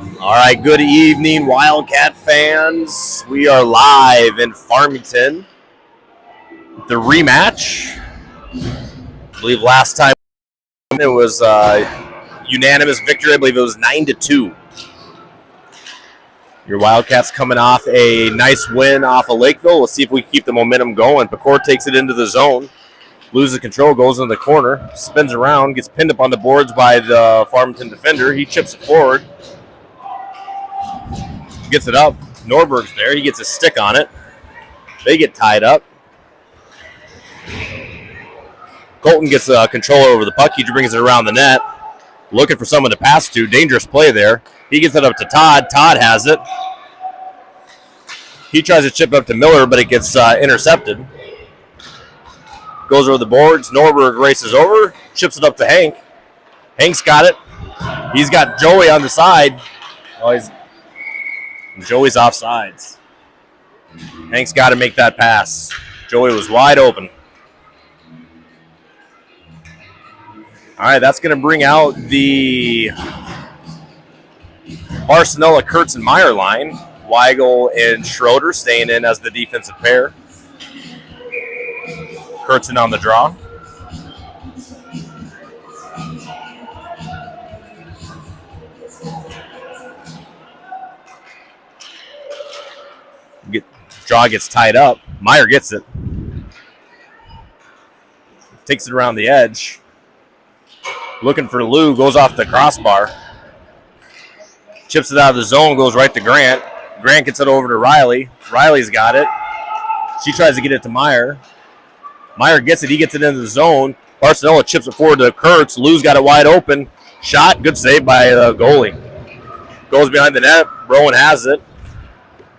All right, good evening, Wildcat fans. We are live in Farmington. The rematch. I believe last time it was unanimous victory. I believe it was 9-2. Your Wildcats coming off a nice win off of Lakeville. We'll see if we can keep the momentum going. Pecor takes it into the zone. Loses control, goes in the corner, spins around, gets pinned up on the boards by the Farmington defender. He chips it forward. Gets it up. Norberg's there. He gets a stick on it. They get tied up. Colton gets control over the puck. He brings it around the net. Looking for someone to pass to. Dangerous play there. He gets it up to Todd. Todd has it. He tries to chip up to Miller, but it gets intercepted. Goes over the boards. Norberg races over. Chips it up to Hank. Hank's got it. He's got Joey on the side. Oh, Joey's offsides. Hank's got to make that pass. Joey was wide open. All right, that's going to bring out the Barcelona, Kurtz, and Meyer line. Weigel and Schroeder staying in as the defensive pair. Kurtzen on the draw. Draw gets tied up. Meyer gets it. Takes it around the edge. Looking for Lou. Goes off the crossbar. Chips it out of the zone. Goes right to Grant. Grant gets it over to Riley. Riley's got it. She tries to get it to Meyer. Meyer gets it. He gets it into the zone. Barcelona chips it forward to Kurtz. Lou's got it wide open. Shot. Good save by the goalie. Goes behind the net. Rowan has it.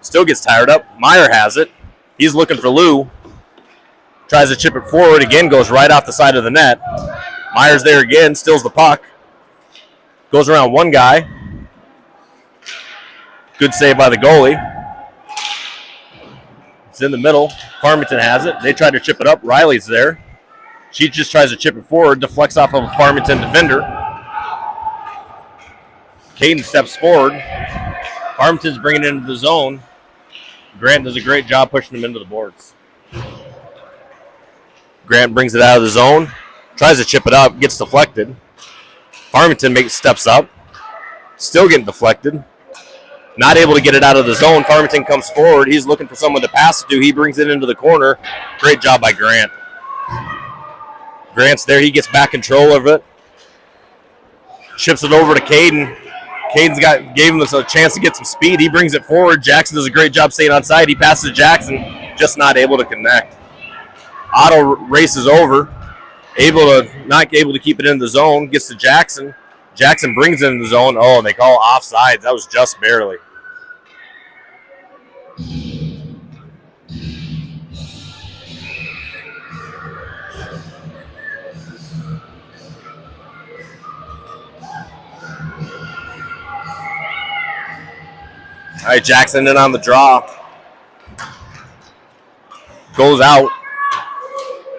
Still gets tired up. Meyer has it. He's looking for Lou. Tries to chip it forward. Again, goes right off the side of the net. Meyer's there again. Steals the puck. Goes around one guy. Good save by the goalie. It's in the middle. Farmington has it. They try to chip it up. Riley's there. She just tries to chip it forward. Deflects off of a Farmington defender. Caden steps forward. Farmington's bringing it into the zone. Grant does a great job pushing him into the boards. Grant brings it out of the zone. Tries to chip it up. Gets deflected. Farmington steps up. Still getting deflected. Not able to get it out of the zone. Farmington comes forward. He's looking for someone to pass it to. He brings it into the corner. Great job by Grant. Grant's there. He gets back control of it. Chips it over to Caden. Caden's gave him a chance to get some speed. He brings it forward. Jackson does a great job staying on side. He passes to Jackson, just not able to connect. Otto races over, not able to keep it in the zone. Gets to Jackson. Jackson brings it in the zone. Oh, and they call offsides. That was just barely. All right, Jackson in on the draw. Goes out.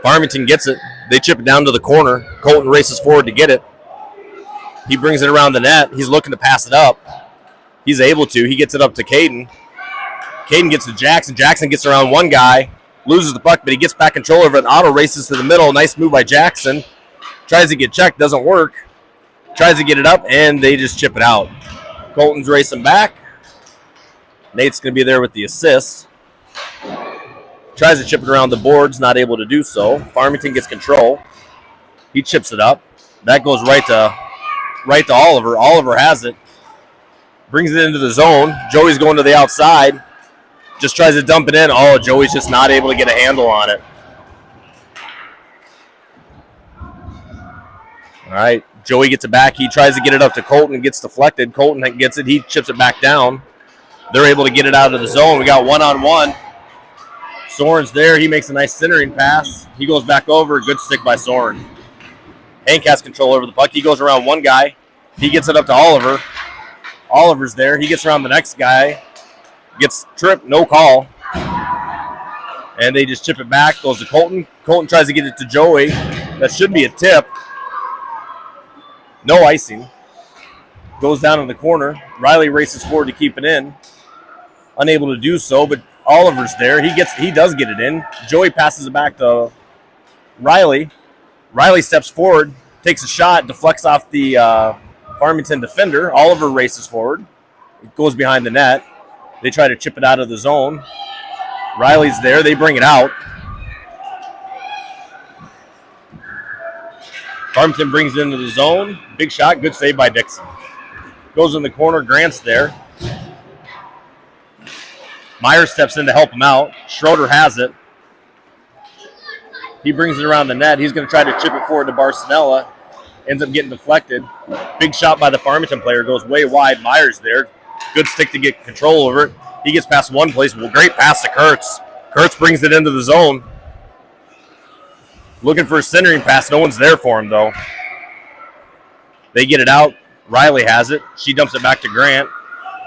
Farmington gets it. They chip it down to the corner. Colton races forward to get it. He brings it around the net. He's looking to pass it up. He's able to. He gets it up to Caden. Caden gets to Jackson. Jackson gets around one guy. Loses the puck, but he gets back control of it. Otto races to the middle. Nice move by Jackson. Tries to get checked. Doesn't work. Tries to get it up, and they just chip it out. Colton's racing back. Nate's going to be there with the assist. Tries to chip it around the boards, not able to do so. Farmington gets control. He chips it up. That goes right to Oliver. Oliver has it. Brings it into the zone. Joey's going to the outside. Just tries to dump it in. Oh, Joey's just not able to get a handle on it. All right, Joey gets it back. He tries to get it up to Colton and gets deflected. Colton gets it. He chips it back down. They're able to get it out of the zone. We got one-on-one. Soren's there. He makes a nice centering pass. He goes back over. Good stick by Soren. Hank has control over the puck. He goes around one guy. He gets it up to Oliver. Oliver's there. He gets around the next guy. Gets tripped. No call. And they just chip it back. Goes to Colton. Colton tries to get it to Joey. That should be a tip. No icing. Goes down in the corner. Riley races forward to keep it in. Unable to do so, but Oliver's there. He does get it in. Joey passes it back to Riley. Riley steps forward, takes a shot, deflects off the Farmington defender. Oliver races forward. It goes behind the net. They try to chip it out of the zone. Riley's there. They bring it out. Farmington brings it into the zone. Big shot. Good save by Dixon. Goes in the corner. Grant's there. Meyer steps in to help him out. Schroeder has it. He brings it around the net. He's going to try to chip it forward to Barcinella. Ends up getting deflected. Big shot by the Farmington player. Goes way wide. Meyer's there. Good stick to get control over it. He gets past one place. Well, great pass to Kurtz. Kurtz brings it into the zone. Looking for a centering pass. No one's there for him, though. They get it out. Riley has it. She dumps it back to Grant.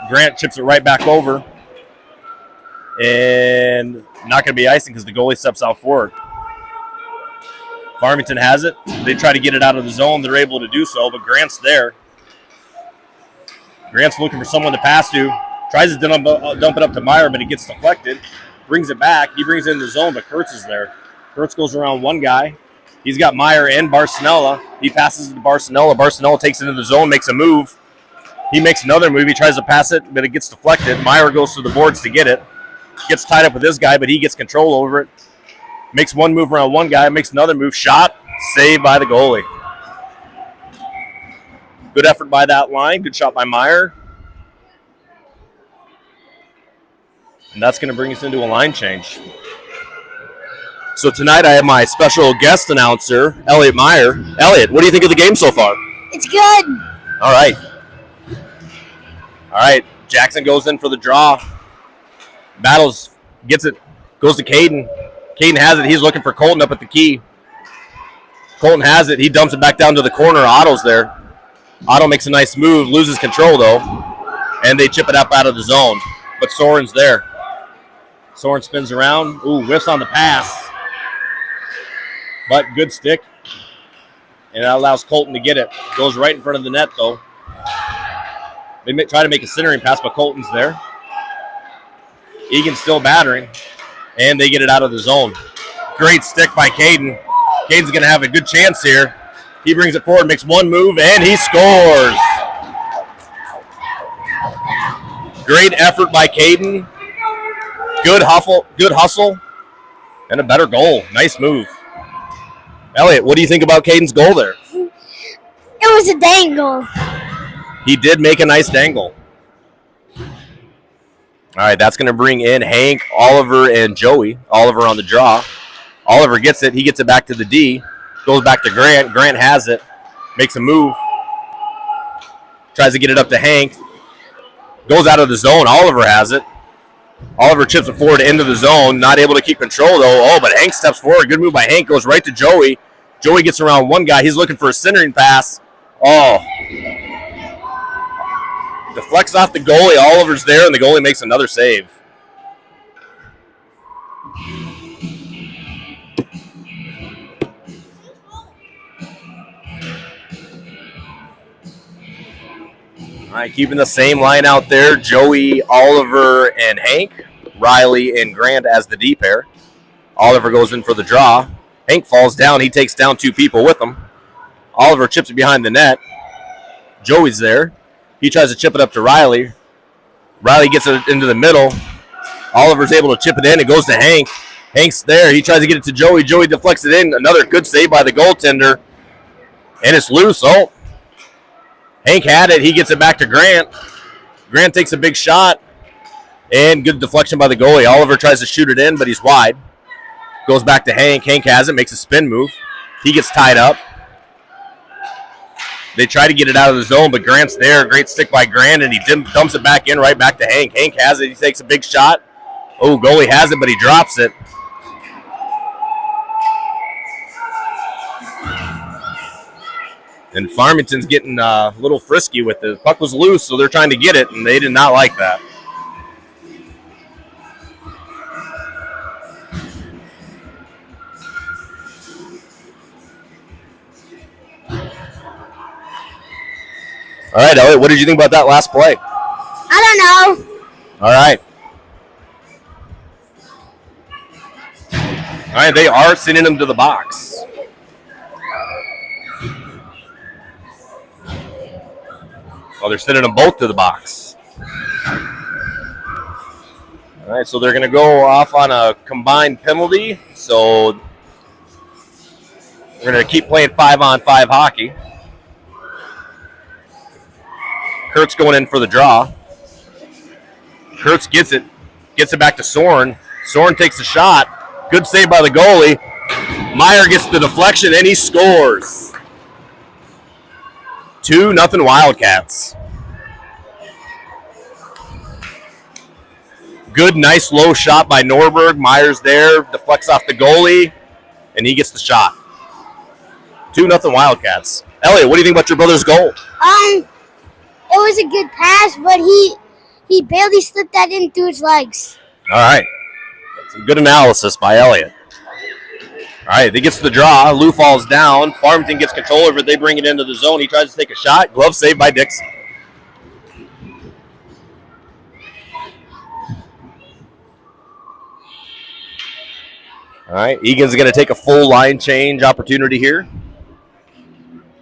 Grant chips it right back over. And not going to be icing because the goalie steps out forward. Farmington has it. They try to get it out of the zone. They're able to do so, but Grant's there. Grant's looking for someone to pass to. Tries to dump it up to Meyer, but he gets deflected. Brings it back. He brings it in the zone, but Kurtz is there. Kurtz goes around one guy. He's got Meyer and Barcinella. He passes it to Barcinella. Barcinella takes it into the zone, makes a move. He makes another move. He tries to pass it, but it gets deflected. Meyer goes to the boards to get it. Gets tied up with this guy, but he gets control over it. Makes one move around one guy, makes another move. Shot, saved by the goalie. Good effort by that line. Good shot by Meyer. And that's going to bring us into a line change. So tonight I have my special guest announcer, Elliot Meyer. Elliot, what do you think of the game so far? It's good. All right. All right. Jackson goes in for the draw. Battles, gets it, goes to Caden. Caden has it. He's looking for Colton up at the key. Colton has it. He dumps it back down to the corner. Otto's there. Otto makes a nice move, loses control, though, and they chip it up out of the zone. But Soren's there. Soren spins around. Ooh, whiffs on the pass. But good stick. And that allows Colton to get it. Goes right in front of the net, though. They try to make a centering pass, but Colton's there. Eagan's still battering. And they get it out of the zone. Great stick by Caden. Caden's going to have a good chance here. He brings it forward, makes one move, and he scores. Great effort by Caden. Good hustle, and a better goal. Nice move. Elliot, what do you think about Caden's goal there? It was a dangle. He did make a nice dangle. All right, that's going to bring in Hank, Oliver, and Joey. Oliver on the draw. Oliver gets it. He gets it back to the D. Goes back to Grant. Grant has it. Makes a move. Tries to get it up to Hank. Goes out of the zone. Oliver has it. Oliver chips it forward into the zone. Not able to keep control, though. Oh, but Hank steps forward. Good move by Hank. Goes right to Joey. Joey gets around one guy. He's looking for a centering pass. Oh. Deflects off the goalie. Oliver's there, and the goalie makes another save. All right, keeping the same line out there. Joey, Oliver, and Hank. Riley and Grant as the D pair. Oliver goes in for the draw. Hank falls down. He takes down two people with him. Oliver chips it behind the net. Joey's there. He tries to chip it up to Riley. Riley gets it into the middle. Oliver's able to chip it in. It goes to Hank. Hank's there. He tries to get it to Joey. Joey deflects it in. Another good save by the goaltender. And it's loose. Oh. Hank had it. He gets it back to Grant. Grant takes a big shot. And good deflection by the goalie. Oliver tries to shoot it in, but he's wide. Goes back to Hank. Hank has it. Makes a spin move. He gets tied up. They try to get it out of the zone, but Grant's there. Great stick by Grant, and he dumps it back in right back to Hank. Hank has it. He takes a big shot. Oh, goalie has it, but he drops it. And Farmington's getting a little frisky with it. The puck was loose, so they're trying to get it, and they did not like that. All right, Elliot, what did you think about that last play? I don't know. All right. All right, they are sending him to the box. Well, they're sending them both to the box. All right, so they're going to go off on a combined penalty. So we're going to keep playing 5-on-5 hockey. Kurtz going in for the draw. Kurtz gets it back to Soren. Soren takes the shot. Good save by the goalie. Meyer gets the deflection, and he scores. 2-0 Wildcats. Good, nice low shot by Norberg. Meyer's there, deflects off the goalie, and he gets the shot. 2-0 Wildcats. Elliot, what do you think about your brother's goal? It was a good pass, but he barely slipped that in through his legs. All right. Some good analysis by Elliot. All right, they gets the draw. Lou falls down. Farmington gets control of it. They bring it into the zone. He tries to take a shot. Glove saved by Dixon. All right, Egan's going to take a full line change opportunity here.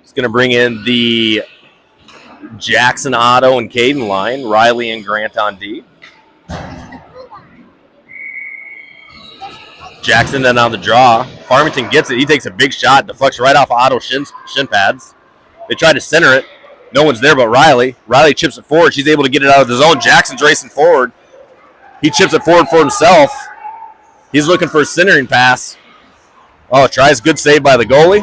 He's going to bring in the Jackson, Otto, and Caden line. Riley and Grant on D. Jackson then on the draw. Farmington gets it. He takes a big shot. Deflects right off Otto's shin pads. They try to center it. No one's there but Riley. Riley chips it forward. She's able to get it out of the zone. Jackson's racing forward. He chips it forward for himself. He's looking for a centering pass. Oh, tries. Good save by the goalie.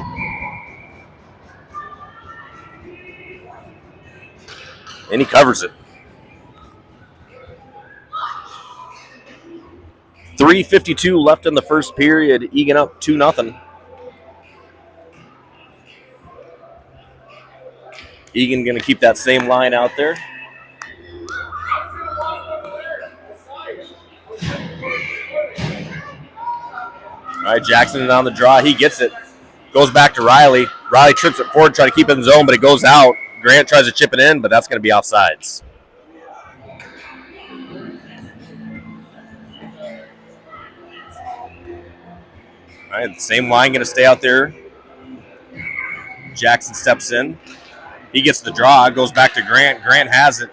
And he covers it. 3:52 left in the first period. Eagan up 2-0. Eagan going to keep that same line out there. All right, Jackson on the draw. He gets it. Goes back to Riley. Riley trips it forward, try to keep it in the zone, but it goes out. Grant tries to chip it in, but that's going to be offsides. All right, the same line going to stay out there. Jackson steps in. He gets the draw, goes back to Grant. Grant has it.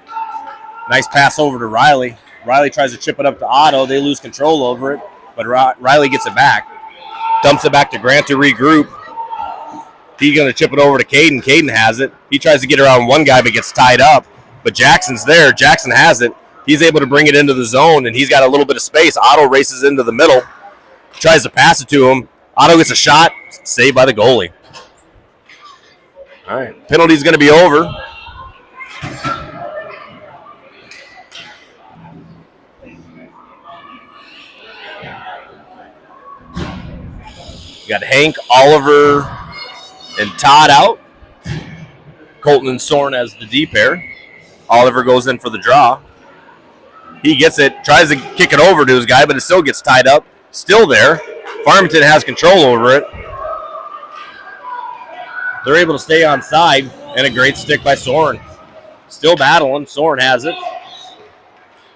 Nice pass over to Riley. Riley tries to chip it up to Otto. They lose control over it, but Riley gets it back. Dumps it back to Grant to regroup. He's going to chip it over to Caden. Caden has it. He tries to get around one guy, but gets tied up. But Jackson's there. Jackson has it. He's able to bring it into the zone, and he's got a little bit of space. Otto races into the middle. Tries to pass it to him. Otto gets a shot. Saved by the goalie. All right. Penalty's going to be over. You got Hank, Oliver, and Todd out. Colton and Soren as the D pair. Oliver goes in for the draw. He gets it, tries to kick it over to his guy, but it still gets tied up. Still there. Farmington has control over it. They're able to stay on side, and a great stick by Soren. Still battling. Soren has it.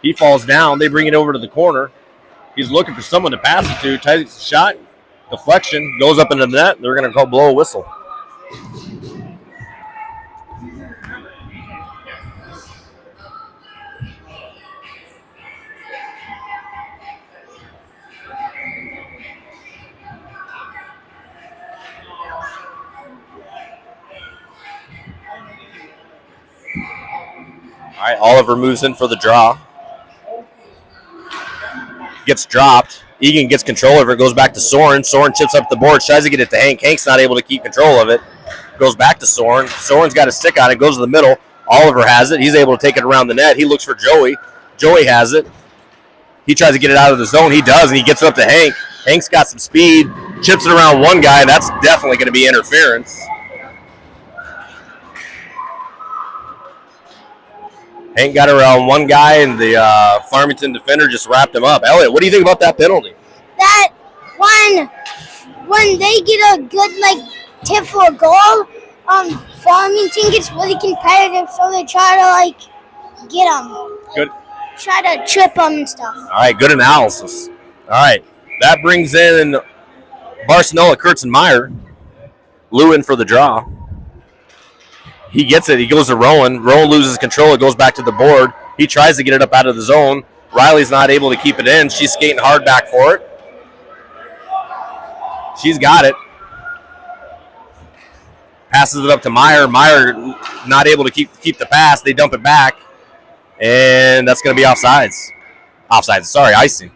He falls down. They bring it over to the corner. He's looking for someone to pass it to. Takes a shot. Deflection. Goes up into the net. They're going to blow a whistle. All right, Oliver moves in for the draw. Gets dropped. Eagan gets control of it. Goes back to Soren. Soren chips up the board. Tries to get it to Hank. Hank's not able to keep control of it. Goes back to Soren. Soren's got a stick on it. Goes to the middle. Oliver has it. He's able to take it around the net. He looks for Joey. Joey has it. He tries to get it out of the zone. He does, and he gets it up to Hank. Hank's got some speed. Chips it around one guy. That's definitely going to be interference. Hank got around one guy, and the Farmington defender just wrapped him up. Elliot, what do you think about that penalty? That when they get a good tip for a goal, Farmington gets really competitive, so they try to like get them. Good. Try to trip them and stuff. All right, good analysis. All right, that brings in Barcelona, Kurtzenmeyer. Lewin for the draw. He gets it. He goes to Rowan. Rowan loses control. It goes back to the board. He tries to get it up out of the zone. Riley's not able to keep it in. She's skating hard back for it. She's got it. Passes it up to Meyer. Meyer not able to keep the pass. They dump it back. And that's going to be offsides. Offsides, sorry, icing.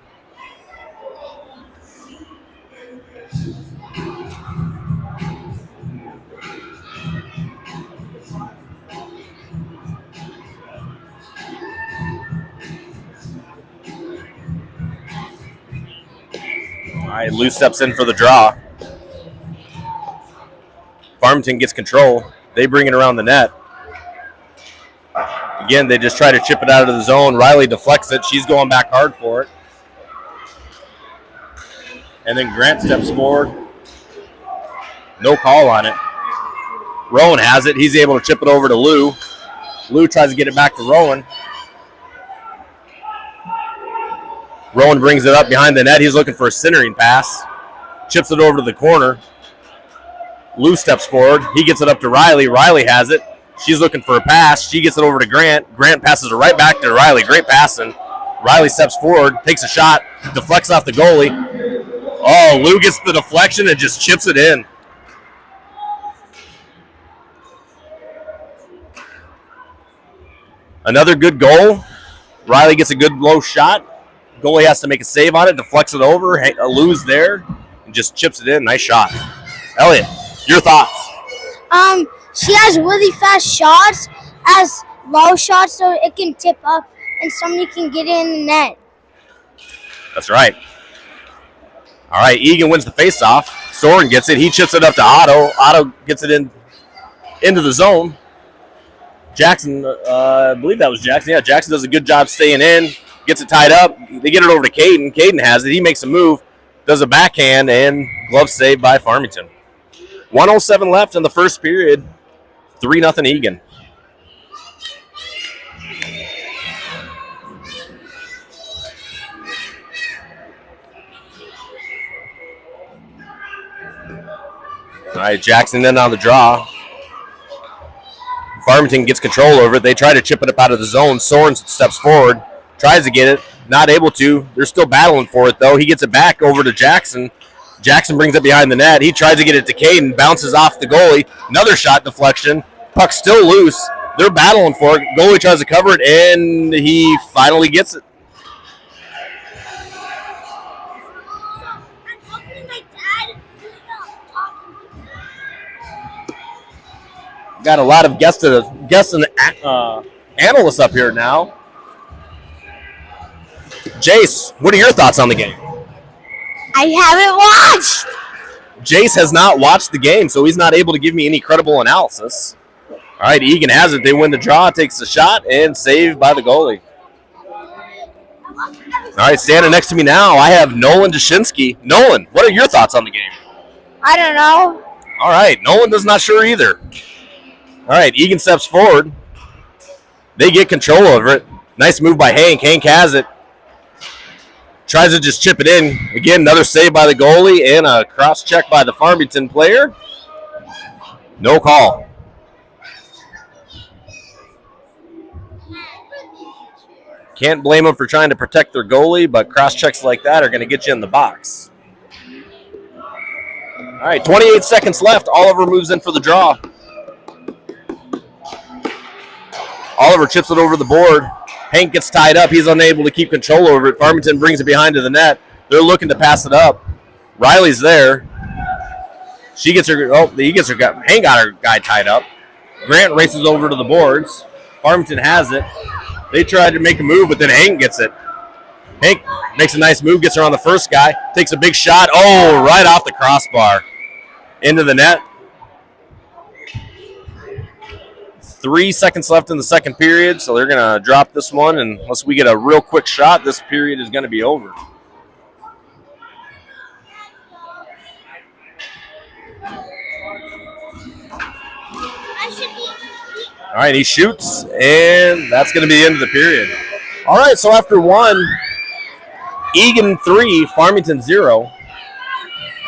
All right, Lou steps in for the draw. Farmington gets control. They bring it around the net. Again, they just try to chip it out of the zone. Riley deflects it. She's going back hard for it. And then Grant steps forward. No call on it. Rowan has it. He's able to chip it over to Lou. Lou tries to get it back to Rowan. Rowan brings it up behind the net. He's looking for a centering pass. Chips it over to the corner. Lou steps forward. He gets it up to Riley. Riley has it. She's looking for a pass. She gets it over to Grant. Grant passes it right back to Riley. Great passing. Riley steps forward, takes a shot, deflects off the goalie. Oh, Lou gets the deflection and just chips it in. Another good goal. Riley gets a good low shot. Goalie has to make a save on it, deflects it over. Lou's there and just chips it in. Nice shot. Elliot, your thoughts? She has really fast shots, has low shots, so it can tip up and somebody can get in the net. That's right. All right, Eagan wins the faceoff. Soren gets it. He chips it up to Otto. Otto gets it into the zone. Jackson, I believe that was Jackson. Yeah, Jackson does a good job staying in. Gets it tied up. They get it over to Caden. Caden has it. He makes a move, does a backhand, and glove saved by Farmington. 1:07 left in the first period. 3-0 Eagan. All right, Jackson then on the draw. Farmington gets control over it. They try to chip it up out of the zone. Soren steps forward, tries to get it, not able to. They're still battling for it, though. He gets it back over to Jackson. Jackson brings it behind the net. He tries to get it to Caden, bounces off the goalie. Another shot deflection. Puck still loose. They're battling for it. Goalie tries to cover it, and he finally gets it. Got a lot of guests and analysts up here now. Jace, what are your thoughts on the game? I haven't watched. Jace has not watched the game, so he's not able to give me any credible analysis. All right, Eagan has it. They win the draw, takes the shot, and saved by the goalie. All right, standing next to me now, I have Nolan Dashinsky. Nolan, what are your thoughts on the game? I don't know. All right, Nolan does not sure either. All right, Eagan steps forward. They get control over it. Nice move by Hank. Hank has it. Tries to just chip it in. Again, another save by the goalie and a cross check by the Farmington player. No call. Can't blame them for trying to protect their goalie, but cross checks like that are going to get you in the box. All right, 28 seconds left. Oliver moves in for the draw. Oliver chips it over the board. Hank gets tied up. He's unable to keep control over it. Farmington brings it behind to the net. They're looking to pass it up. Riley's there. She gets her. Oh, he gets her. Hank got her guy tied up. Grant races over to the boards. Farmington has it. They tried to make a move, but then Hank gets it. Hank makes a nice move, gets her on the first guy, takes a big shot. Oh, right off the crossbar. Into the net. 3 seconds left in the second period, so they're going to drop this one. And unless we get a real quick shot, this period is going to be over. I should All right, he shoots, and that's going to be the end of the period. All right, so after one, Eagan 3, Farmington 0.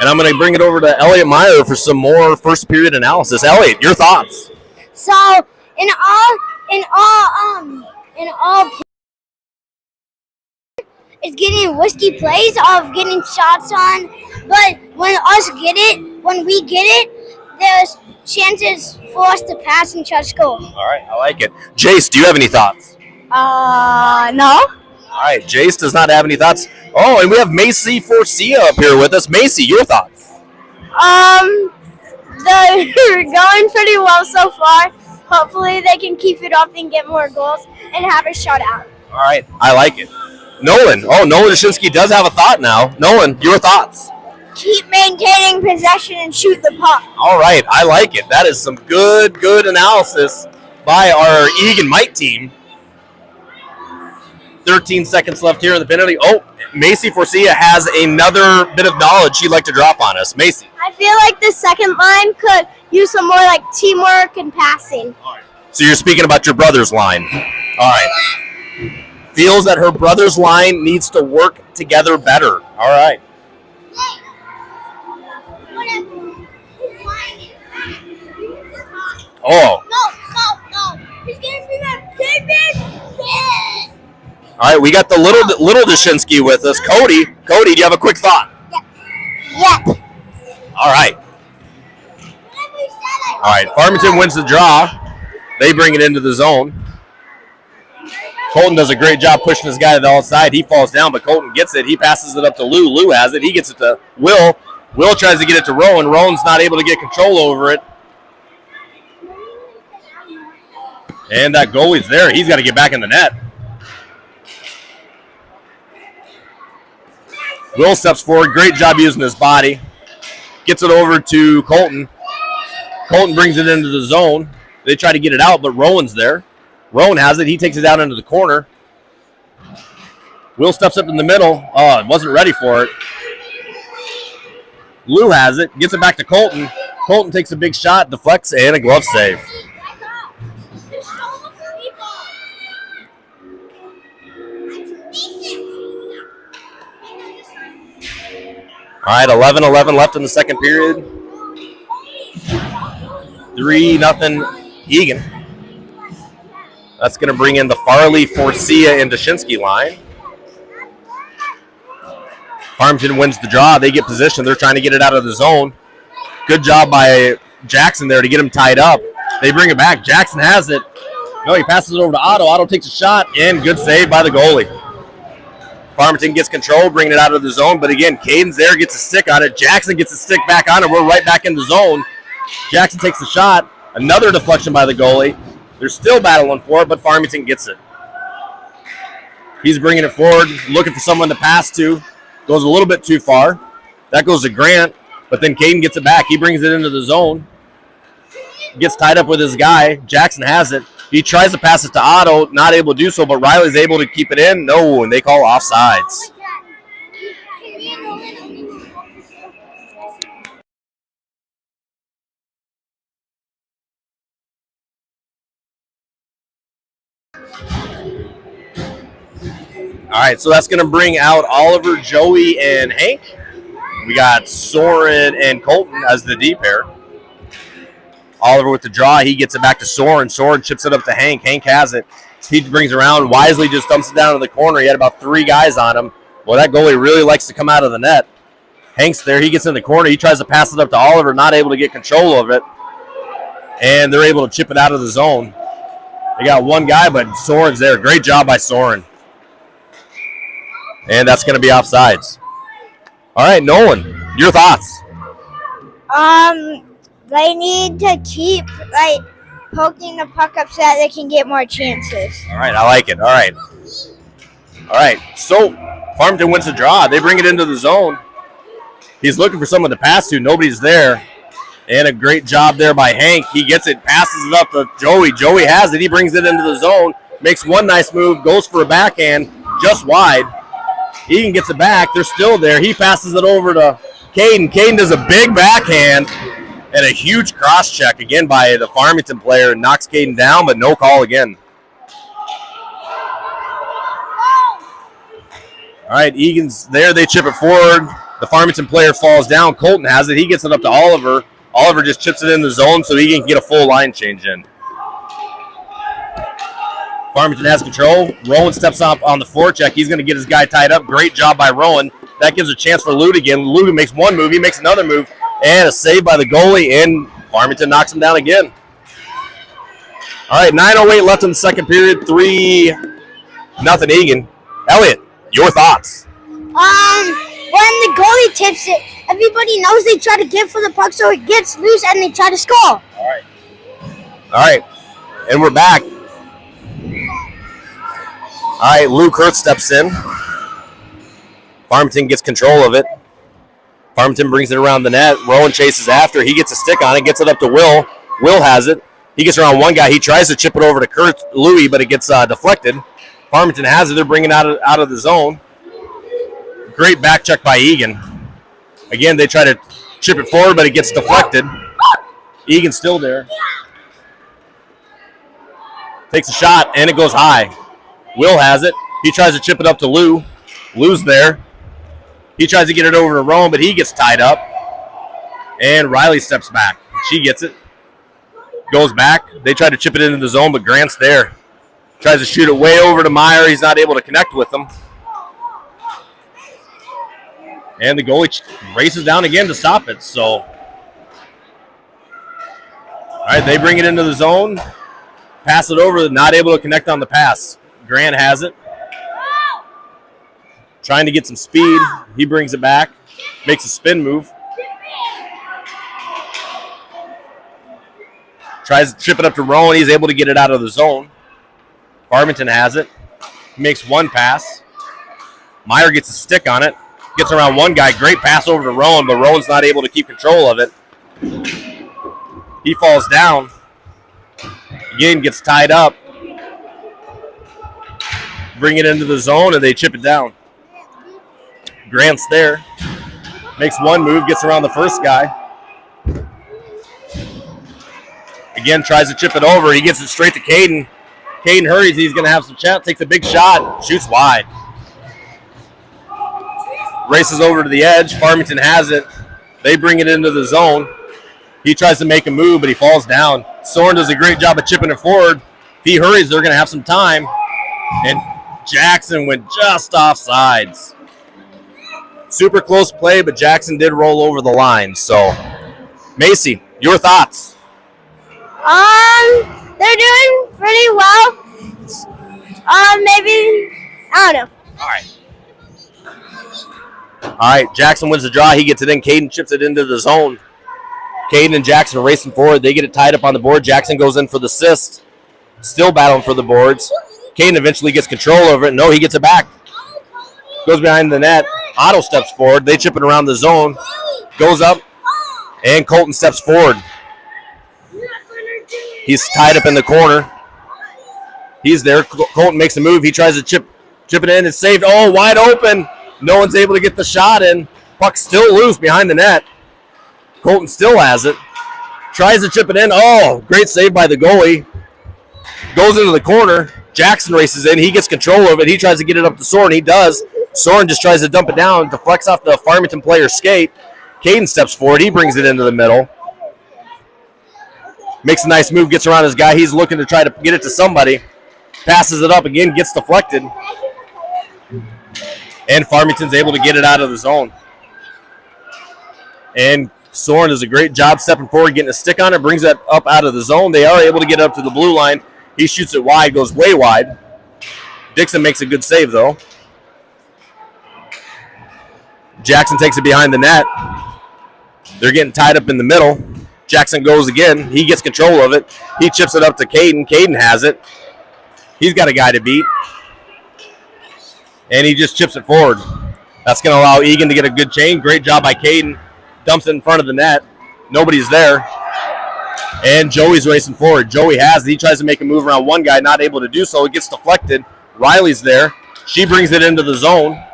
And I'm going to bring it over to Elliot Meyer for some more first period analysis. Elliot, your thoughts? So in all, it's getting risky plays of getting shots on, but when we get it, there's chances for us to pass and try to score. All right, I like it. Jace, do you have any thoughts? No. All right, Jace does not have any thoughts. Oh, and we have Macy Forcia up here with us. Macy, your thoughts? They're going pretty well so far. Hopefully they can keep it up and get more goals and have a shutout. All right, I like it. Nolan. Oh, Nolan Dashinsky does have a thought now. Nolan, your thoughts? Keep maintaining possession and shoot the puck. All right, I like it. That is some good analysis by our Eagan Mite team. 13 seconds left here in the penalty. Oh, Macy Forcia has another bit of knowledge she'd like to drop on us. Macy. I feel like the second line could use some more like teamwork and passing. All right. So you're speaking about your brother's line. All right. Feels that her brother's line needs to work together better. All right. Oh. No. He's going to be my favorite kid. All right, we got the little Dashinsky with us. Cody, do you have a quick thought? Yep. All right. All right, Farmington wins the draw. They bring it into the zone. Colton does a great job pushing this guy to the outside. He falls down, but Colton gets it. He passes it up to Lou. Lou has it. He gets it to Will. Will tries to get it to Rowan. Rowan's not able to get control over it. And that goalie's there. He's got to get back in the net. Will steps forward. Great job using his body. Gets it over to Colton. Colton brings it into the zone. They try to get it out, but Rowan's there. Rowan has it. He takes it out into the corner. Will steps up in the middle. Wasn't ready for it. Lou has it. Gets it back to Colton. Colton takes a big shot, deflects, and a glove save. All right, 11-11 left in the second period. 3-0 Eagan. That's going to bring in the Farley, Forcia, and Dashinsky line. Farmington wins the draw. They get position. They're trying to get it out of the zone. Good job by Jackson there to get him tied up. They bring it back. Jackson has it. No, he passes it over to Otto. Otto takes a shot, and good save by the goalie. Farmington gets control, bringing it out of the zone. But again, Caden's there, gets a stick on it. Jackson gets a stick back on it. We're right back in the zone. Jackson takes the shot. Another deflection by the goalie. They're still battling for it, but Farmington gets it. He's bringing it forward, looking for someone to pass to. Goes a little bit too far. That goes to Grant, but then Caden gets it back. He brings it into the zone. Gets tied up with his guy. Jackson has it. He tries to pass it to Otto, not able to do so, but Riley's able to keep it in. No, and they call offsides. All right, so that's going to bring out Oliver, Joey, and Hank. We got Soren and Colton as the D pair. Oliver with the draw. He gets it back to Soren. Soren chips it up to Hank. Hank has it. He brings it around. Wisely just dumps it down to the corner. He had about 3 guys on him. Well, that goalie really likes to come out of the net. Hank's there. He gets in the corner. He tries to pass it up to Oliver, not able to get control of it. And they're able to chip it out of the zone. They got one guy, but Soren's there. Great job by Soren. And that's going to be offsides. All right, Nolan, your thoughts? They need to keep poking the puck up so that they can get more chances. All right, I like it. All right. So Farmington wins the draw. They bring it into the zone. He's looking for someone to pass to. Nobody's there. And a great job there by Hank. He gets it, passes it up to Joey. Joey has it. He brings it into the zone, makes one nice move, goes for a backhand, just wide. Eagan gets it back. They're still there. He passes it over to Caden. Caden does a big backhand. And a huge cross check again by the Farmington player. Knocks Caden down, but no call again. All right, Egan's there. They chip it forward. The Farmington player falls down. Colton has it. He gets it up to Oliver. Oliver just chips it in the zone so Egan can get a full line change in. Farmington has control. Rowan steps up on the forecheck. He's going to get his guy tied up. Great job by Rowan. That gives a chance for Ludigan. Ludigan makes one move. He makes another move. And a save by the goalie, and Farmington knocks him down again. All right, 9:08 left in the second period. 3-0 Eagan. Elliot, your thoughts? When the goalie tips it, everybody knows they try to get for the puck so it gets loose and they try to score. All right, and we're back. All right, Luke Hurt steps in. Farmington gets control of it. Farmington brings it around the net. Rowan chases after. He gets a stick on it, gets it up to Will. Will has it. He gets around one guy. He tries to chip it over to Kurt Louie, but it gets deflected. Farmington has it. They're bringing it out of the zone. Great back check by Eagan. Again, they try to chip it forward, but it gets deflected. Eagan's still there. Takes a shot, and it goes high. Will has it. He tries to chip it up to Lou. Lou's there. He tries to get it over to Rowan, but he gets tied up. And Riley steps back. She gets it. Goes back. They try to chip it into the zone, but Grant's there. Tries to shoot it way over to Meyer. He's not able to connect with them. And the goalie races down again to stop it. So, all right, they bring it into the zone. Pass it over. Not able to connect on the pass. Grant has it. Trying to get some speed. He brings it back. Makes a spin move. Tries to chip it up to Rowan. He's able to get it out of the zone. Farmington has it. He makes one pass. Meyer gets a stick on it. Gets around one guy. Great pass over to Rowan, but Rowan's not able to keep control of it. He falls down. Again, gets tied up. Bring it into the zone, and they chip it down. Grant's there. Makes one move, gets around the first guy. Again, tries to chip it over. He gets it straight to Caden. Caden hurries. He's going to have some chat. Takes a big shot. Shoots wide. Races over to the edge. Farmington has it. They bring it into the zone. He tries to make a move, but he falls down. Soren does a great job of chipping it forward. If he hurries, they're going to have some time. And Jackson went just off sides. Super close play, but Jackson did roll over the line. So, Macy, your thoughts? They're doing pretty well. Maybe, I don't know. All right, Jackson wins the draw. He gets it in. Caden chips it into the zone. Caden and Jackson are racing forward. They get it tied up on the board. Jackson goes in for the assist. Still battling for the boards. Caden eventually gets control over it. No, he gets it back. Goes behind the net. Otto steps forward. They chip it around the zone. Goes up. And Colton steps forward. He's tied up in the corner. He's there. Colton makes a move. He tries to chip it in. It's saved. Oh, wide open. No one's able to get the shot in. Puck still loose behind the net. Colton still has it. Tries to chip it in. Oh, great save by the goalie. Goes into the corner. Jackson races in. He gets control of it. He tries to get it up to Soren. He does. Soren just tries to dump it down. Deflects off the Farmington player's skate. Caden steps forward. He brings it into the middle. Makes a nice move. Gets around his guy. He's looking to try to get it to somebody. Passes it up again. Gets deflected. And Farmington's able to get it out of the zone. And Soren does a great job stepping forward, getting a stick on it, brings it up out of the zone. They are able to get it up to the blue line. He shoots it wide, goes way wide. Dixon makes a good save, though. Jackson takes it behind the net. They're getting tied up in the middle. Jackson goes again. He gets control of it. He chips it up to Caden. Caden has it. He's got a guy to beat. And he just chips it forward. That's going to allow Eagan to get a good chain. Great job by Caden. Dumps it in front of the net. Nobody's there. And Joey's racing forward. Joey has it. He tries to make a move around one guy, not able to do so. It gets deflected. Riley's there. She brings it into the zone.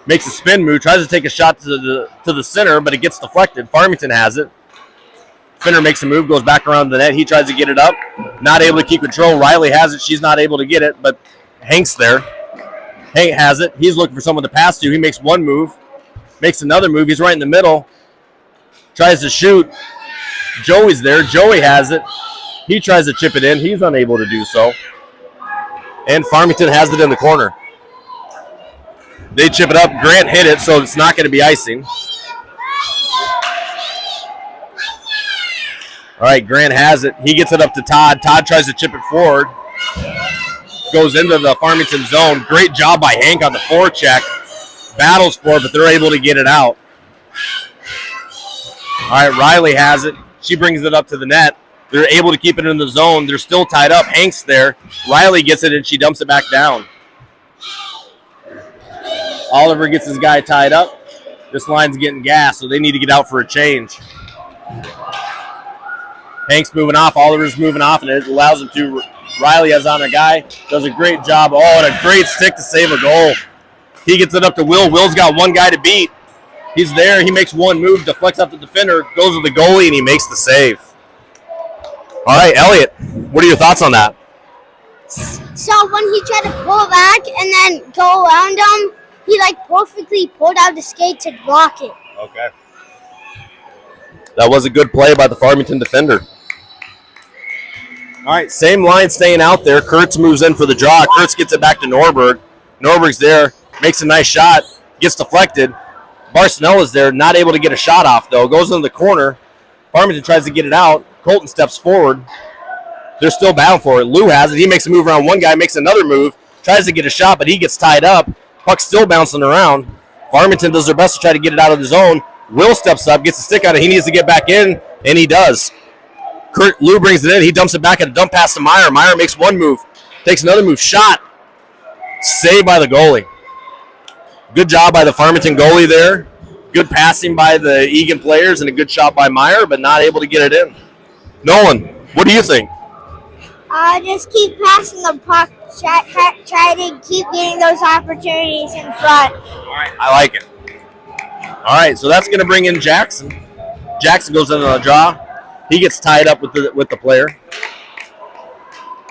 Makes a spin move. Tries to take a shot to the center, but it gets deflected. Farmington has it. Finner makes a move, goes back around the net. He tries to get it up. Not able to keep control. Riley has it. She's not able to get it, but Hank's there. Hank has it. He's looking for someone to pass to. He makes one move. Makes another move. He's right in the middle. Tries to shoot. Joey's there. Joey has it. He tries to chip it in. He's unable to do so. And Farmington has it in the corner. They chip it up. Grant hit it, so it's not going to be icing. All right, Grant has it. He gets it up to Todd. Todd tries to chip it forward. Goes into the Farmington zone. Great job by Hank on the forecheck. Battles for it, but they're able to get it out. All right, Riley has it. She brings it up to the net. They're able to keep it in the zone. They're still tied up. Hank's there. Riley gets it, and she dumps it back down. Oliver gets his guy tied up. This line's getting gas, so they need to get out for a change. Hank's moving off. Oliver's moving off, and it allows him to. Riley has on a guy. Does a great job. Oh, and a great stick to save a goal. He gets it up to Will. Will's got one guy to beat. He's there. He makes one move, deflects up the defender, goes to the goalie, and he makes the save. All right, Elliot, what are your thoughts on that? So when he tried to pull back and then go around him, he perfectly pulled out the skate to block it. Okay. That was a good play by the Farmington defender. All right, same line staying out there. Kurtz moves in for the draw. Kurtz gets it back to Norberg. Norberg's there, makes a nice shot, gets deflected. Barcenella's there, not able to get a shot off, though. Goes into the corner. Farmington tries to get it out. Colton steps forward. They're still battling for it. Lou has it. He makes a move around one guy, makes another move, tries to get a shot, but he gets tied up. Puck's still bouncing around. Farmington does their best to try to get it out of the zone. Will steps up, gets a stick on it. He needs to get back in, and he does. Lou brings it in. He dumps it back at a dump pass to Meyer. Meyer makes one move, takes another move, shot. Saved by the goalie. Good job by the Farmington goalie there. Good passing by the Eagan players and a good shot by Meyer, but not able to get it in. Nolan, what do you think? Just keep passing the puck. Try to keep getting those opportunities in front. All right, I like it. All right, so that's going to bring in Jackson. Jackson goes into the draw. He gets tied up with the player.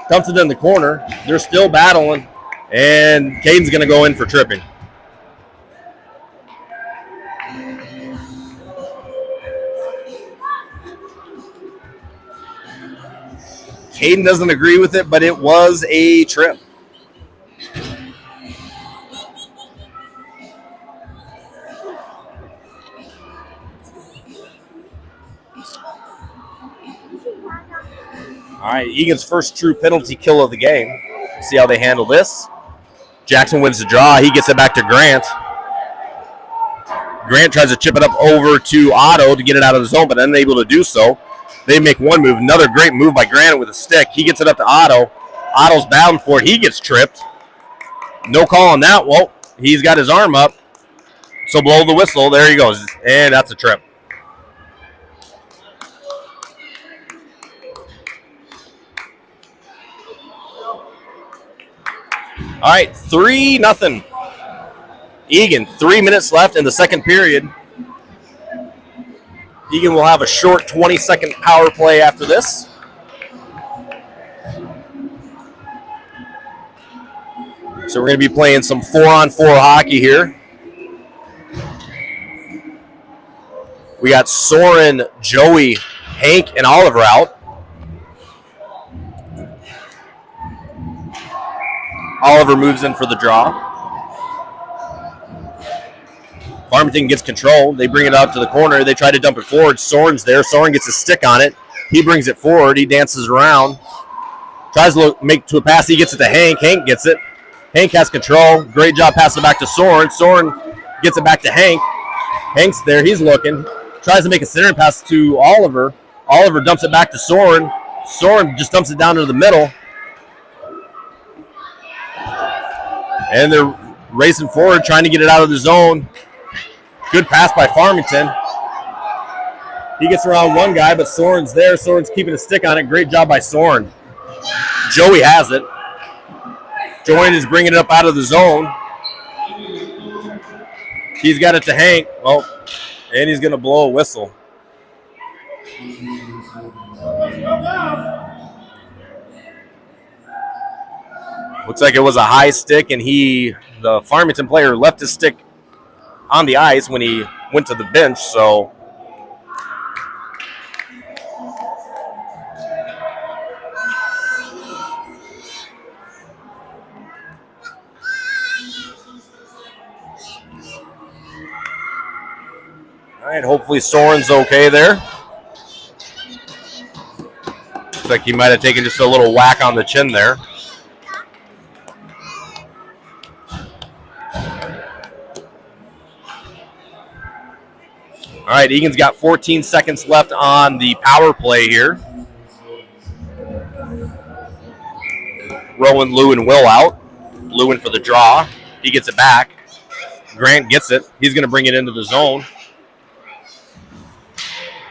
Dumps it in the corner. They're still battling, and Caden's going to go in for tripping. Caden doesn't agree with it, but it was a trip. All right, Egan's first true penalty kill of the game. See how they handle this. Jackson wins the draw. He gets it back to Grant. Grant tries to chip it up over to Otto to get it out of the zone, but unable to do so. They make one move. Another great move by Grant with a stick. He gets it up to Otto. Otto's bound for it. He gets tripped. No call on that. Well, he's got his arm up. So blow the whistle. There he goes. And that's a trip. All right, 3-0. Eagan, 3 minutes left in the second period. Eagan will have a short 20-second power play after this. So we're going to be playing some 4-on-4 hockey here. We got Soren, Joey, Hank, and Oliver out. Oliver moves in for the draw. Farmington gets control. They bring it out to the corner. They try to dump it forward. Soren's there. Soren gets a stick on it. He brings it forward. He dances around. Tries to make to a pass. He gets it to Hank. Hank gets it. Hank has control. Great job passing it back to Soren. Soren gets it back to Hank. Hank's there. He's looking. Tries to make a center pass to Oliver. Oliver dumps it back to Soren. Soren just dumps it down into the middle. And they're racing forward, trying to get it out of the zone. Good pass by Farmington. He gets around one guy, but Soren's there. Soren's keeping a stick on it. Great job by Soren. Joey has it. Joey is bringing it up out of the zone. He's got it to Hank. Oh, and he's going to blow a whistle. Looks like it was a high stick, and the Farmington player, left his stick on the ice when he went to the bench, so all right, hopefully Soren's okay there. Looks like he might have taken just a little whack on the chin there. All right, Egan's got 14 seconds left on the power play here. Rowan, Lou, and Will out. Lou in for the draw. He gets it back. Grant gets it. He's going to bring it into the zone.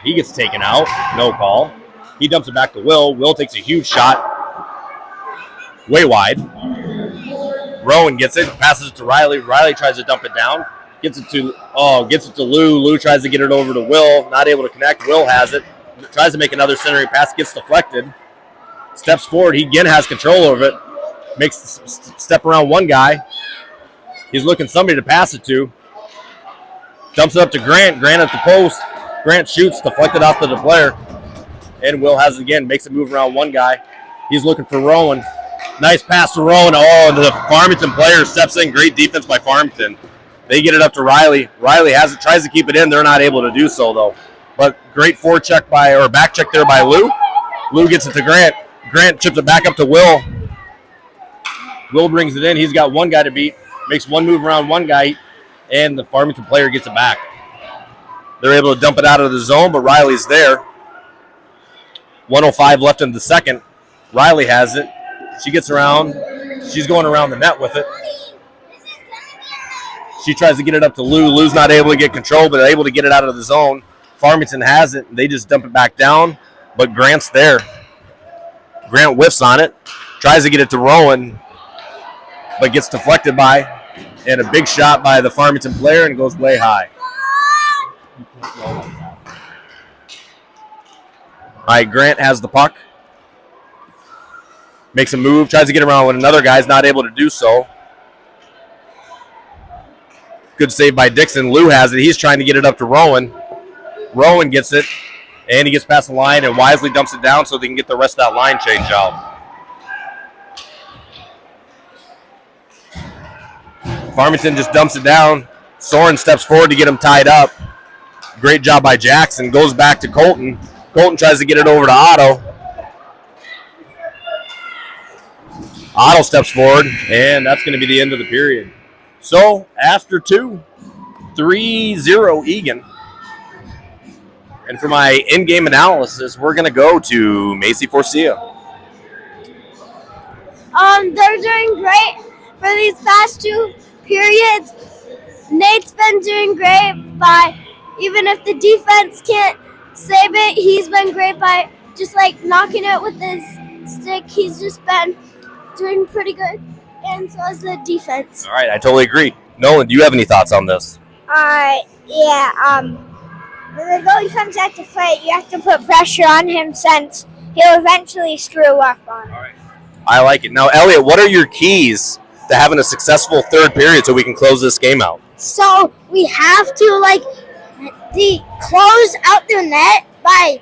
He gets taken out. No call. He dumps it back to Will. Will takes a huge shot. Way wide. Rowan gets it. Passes it to Riley. Riley tries to dump it down. Gets it to Lou. Lou tries to get it over to Will. Not able to connect. Will has it. Tries to make another centering pass. Gets deflected. Steps forward. He again has control over it. Makes step around one guy. He's looking somebody to pass it to. Dumps it up to Grant. Grant at the post. Grant shoots. Deflected off to the player. And Will has it again. Makes it move around one guy. He's looking for Rowan. Nice pass to Rowan. Oh, and the Farmington player steps in. Great defense by Farmington. They get it up to Riley. Riley has it, tries to keep it in. They're not able to do so, though. But great back check there by Lou. Lou gets it to Grant. Grant chips it back up to Will. Will brings it in. He's got one guy to beat. Makes one move around one guy, and the Farmington player gets it back. They're able to dump it out of the zone, but Riley's there. 1:05 left in the second. Riley has it. She gets around. She's going around the net with it. She tries to get it up to Lou. Lou's not able to get control, but able to get it out of the zone. Farmington has it. They just dump it back down, but Grant's there. Grant whiffs on it. Tries to get it to Rowan, but gets deflected by, and a big shot by the Farmington player, and goes way high. All right, Grant has the puck. Makes a move. Tries to get around when another guy's not able to do so. Good save by Dixon. Lou has it. He's trying to get it up to Rowan. Rowan gets it, and he gets past the line and wisely dumps it down so they can get the rest of that line change out. Farmington just dumps it down. Soren steps forward to get him tied up. Great job by Jackson. Goes back to Colton. Colton tries to get it over to Otto. Otto steps forward, and that's going to be the end of the period. So, after 2, 3-0 Eagan. And for my in-game analysis, we're going to go to Macy Forcia. They're doing great for these past 2 periods. Nate's been doing great by, even if the defense can't save it, he's been great by just like knocking it with his stick. He's just been doing pretty good. And so is the defense. All right, I totally agree. Nolan, do you have any thoughts on this? Yeah. When the goalie comes out to fight, you have to put pressure on him since he'll eventually screw up on it. All right. I like it. Now, Elliot, what are your keys to having a successful third period so we can close this game out? So we have to close out the net by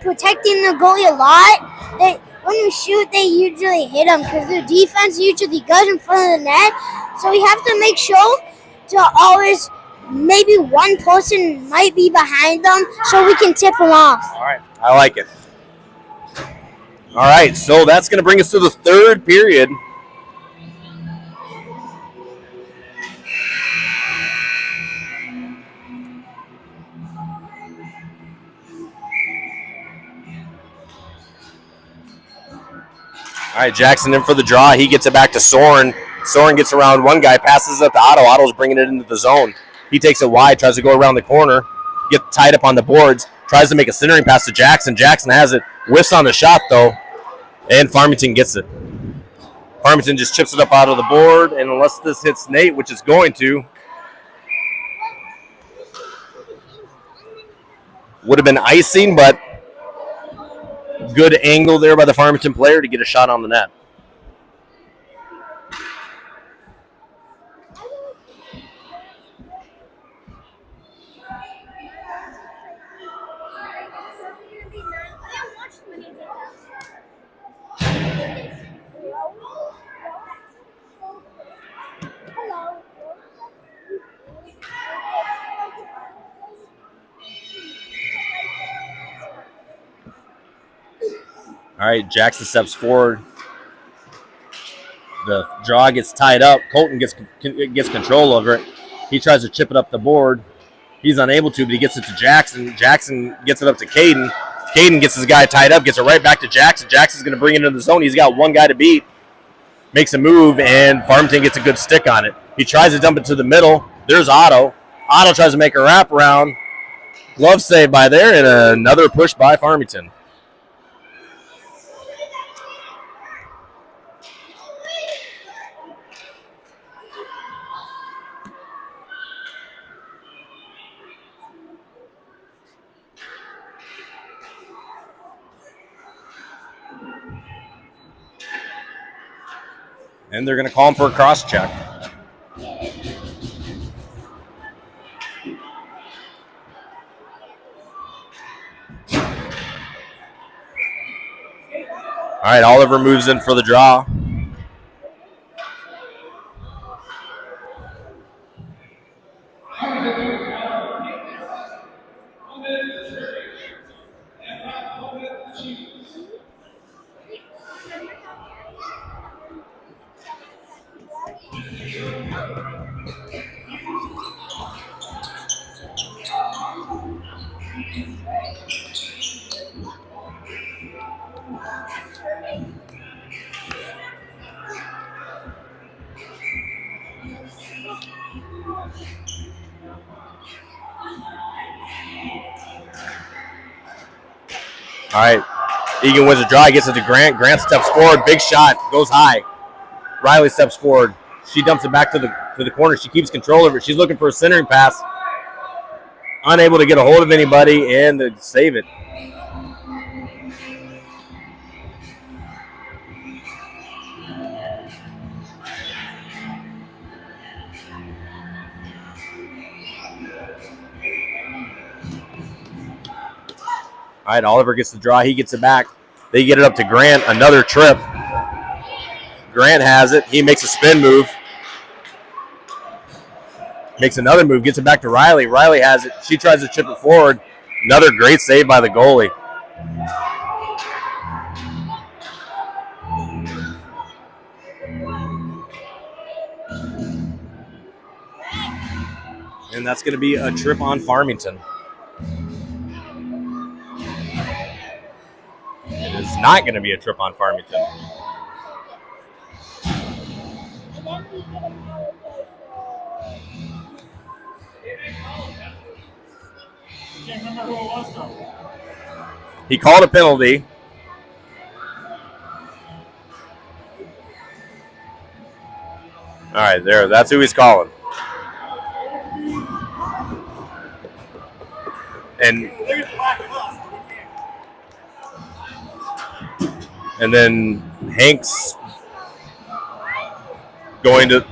protecting the goalie a lot. When we shoot, they usually hit them because their defense usually goes in front of the net. So we have to make sure to always, maybe one person might be behind them so we can tip them off. All right, I like it. All right, so that's going to bring us to the third period. All right, Jackson in for the draw. He gets it back to Soren. Soren gets around one guy, passes it up to Otto. Otto's bringing it into the zone. He takes it wide, tries to go around the corner, get tied up on the boards, tries to make a centering pass to Jackson. Jackson has it, whiffs on the shot, though, and Farmington gets it. Farmington just chips it up out of the board, and unless this hits Nate, which it's going to, would have been icing, but Good angle there by the Farmington player to get a shot on the net. All right, Jackson steps forward. The draw gets tied up. Colton gets control over it. He tries to chip it up the board. He's unable to, but he gets it to Jackson. Jackson gets it up to Caden. Caden gets his guy tied up, gets it right back to Jackson. Jackson's going to bring it into the zone. He's got one guy to beat. Makes a move, and Farmington gets a good stick on it. He tries to dump it to the middle. There's Otto. Otto tries to make a wraparound. Glove save by there, and another push by Farmington. And they're going to call him for a cross check. All right, Oliver moves in for the draw. All right, Eagan wins a draw. He gets it to Grant. Grant steps forward. Big shot. Goes high. Riley steps forward. She dumps it back to the corner. She keeps control of it. She's looking for a centering pass. Unable to get a hold of anybody and to save it. All right, Oliver gets the draw. He gets it back. They get it up to Grant. Another trip. Grant has it. He makes a spin move. Makes another move. Gets it back to Riley. Riley has it. She tries to chip it forward. Another great save by the goalie. And that's going to be a trip on Farmington. It is not going to be a trip on Farmington. Can't remember who it was though. He called a penalty. All right, there. That's who he's calling. And then Hank's going to